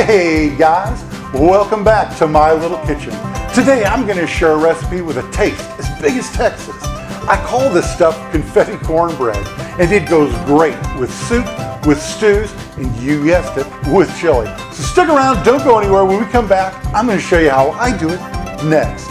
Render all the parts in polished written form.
Hey guys, welcome back to my little kitchen. Today I'm going to share a recipe with a taste as big as Texas. I call this stuff confetti cornbread, and it goes great with soup, with stews, and you guessed it, with chili. So stick around, don't go anywhere. When we come back, I'm going to show you how I do it next.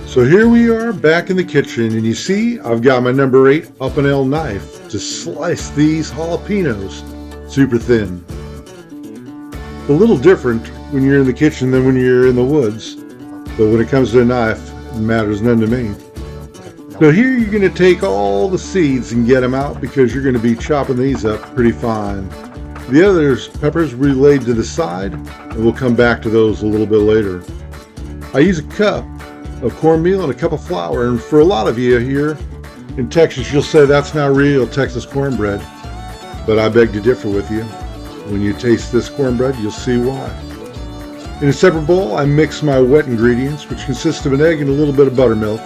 So here we are back in the kitchen, and you see I've got my number 8 up and L knife to slice these jalapenos super thin. A little different when you're in the kitchen than when you're in the woods, but when it comes to a knife, it matters none to me. So here you're going to take all the seeds and get them out because you're going to be chopping these up pretty fine. The other peppers we laid to the side, and we'll come back to those a little bit later. I use a cup of cornmeal and a cup of flour, and for a lot of you here in Texas, you'll say that's not real Texas cornbread, but I beg to differ with you. When you taste this cornbread, you'll see why. In a separate bowl, I mix my wet ingredients, which consist of an egg and a little bit of buttermilk.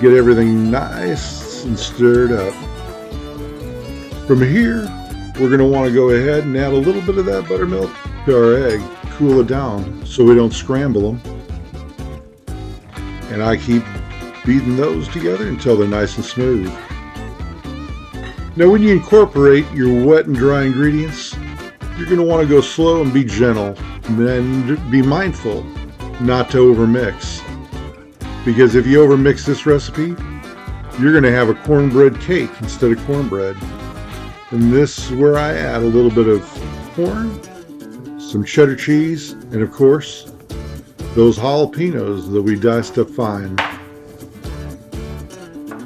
Get everything nice and stirred up. From here, we're going to want to go ahead and add a little bit of that buttermilk to our egg, cool it down so we don't scramble them. And I keep beating those together until they're nice and smooth. Now when you incorporate your wet and dry ingredients, you're going to want to go slow and be gentle, and be mindful not to overmix. Because if you overmix this recipe, you're going to have a cornbread cake instead of cornbread. And this is where I add a little bit of corn, some cheddar cheese, and of course, those jalapenos that we diced up fine.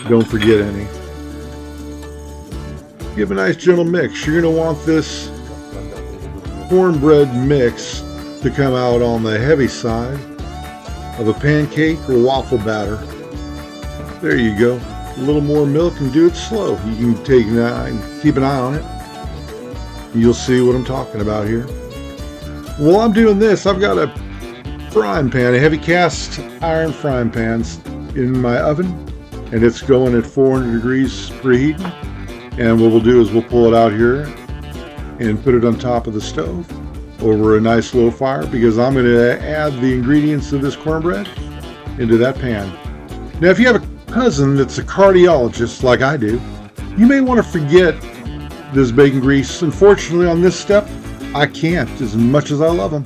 Don't forget any. Give a nice gentle mix. You're going to want this cornbread mix to come out on the heavy side of a pancake or waffle batter. There you go. A little more milk and do it slow. You can take an eye and keep an eye on it. You'll see what I'm talking about here. While I'm doing this, I've got a frying pan, a heavy cast iron frying pan in my oven, and it's going at 400 degrees preheating. And what we'll do is we'll pull it out here and put it on top of the stove over a nice low fire, because I'm going to add the ingredients of this cornbread into that pan. Now if you have a cousin that's a cardiologist like I do, you may want to forget this bacon grease. Unfortunately on this step I can't, as much as I love them.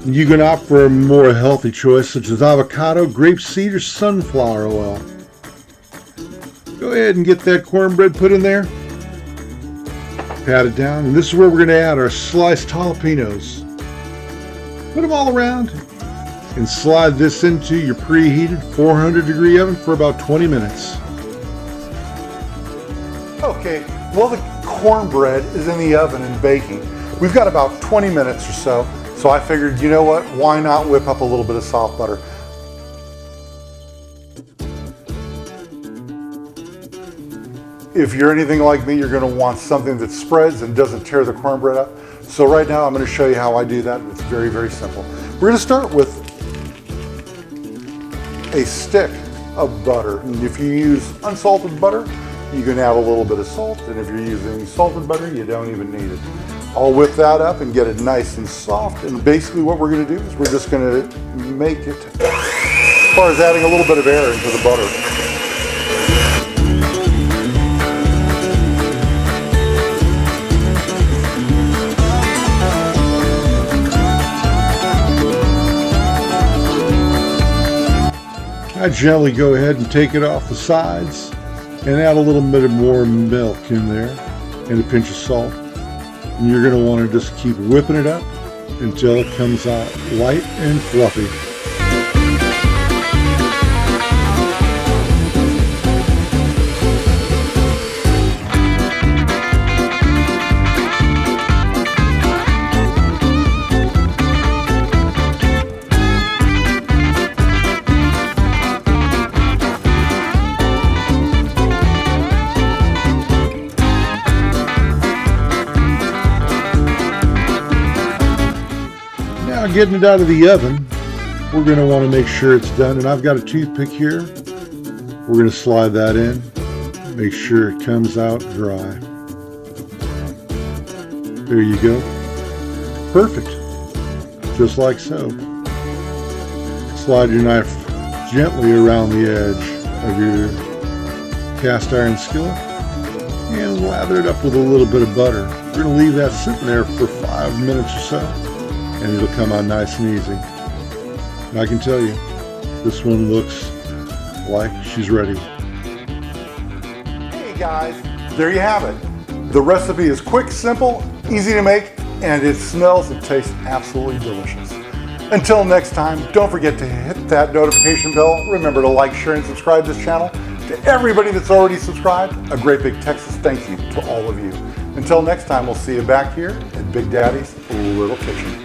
You can opt for a more healthy choice such as avocado, grapeseed, or sunflower oil. Go ahead and get that cornbread put in there. Pat it down, and this is where we're going to add our sliced jalapenos. Put them all around and slide this into your preheated 400 degree oven for about 20 minutes. Okay, well the cornbread is in the oven and baking. We've got about 20 minutes or so. So I figured, you know what, why not whip up a little bit of soft butter? If you're anything like me, you're going to want something that spreads and doesn't tear the cornbread up. So right now I'm going to show you how I do that. It's very, very simple. We're going to start with a stick of butter. And if you use unsalted butter, you can add a little bit of salt. And if you're using salted butter, you don't even need it. I'll whip that up and get it nice and soft, and basically what we're going to do is we're just going to make it as far as adding a little bit of air into the butter. I gently go ahead and take it off the sides and add a little bit more milk in there and a pinch of salt. And you're going to want to just keep whipping it up until it comes out light and fluffy. Getting it out of the oven, we're going to want to make sure it's done. And I've got a toothpick here. We're going to slide that in. Make sure it comes out dry. There you go. Perfect. Just like so. Slide your knife gently around the edge of your cast iron skillet and lather it up with a little bit of butter. We're going to leave that sitting there for 5 minutes or so, and it'll come out nice and easy. And I can tell you, this one looks like she's ready. Hey guys, there you have it. The recipe is quick, simple, easy to make, and it smells and tastes absolutely delicious. Until next time, don't forget to hit that notification bell. Remember to like, share, and subscribe to this channel. To everybody that's already subscribed, a great big Texas thank you to all of you. Until next time, we'll see you back here at Big Daddy's Little Kitchen.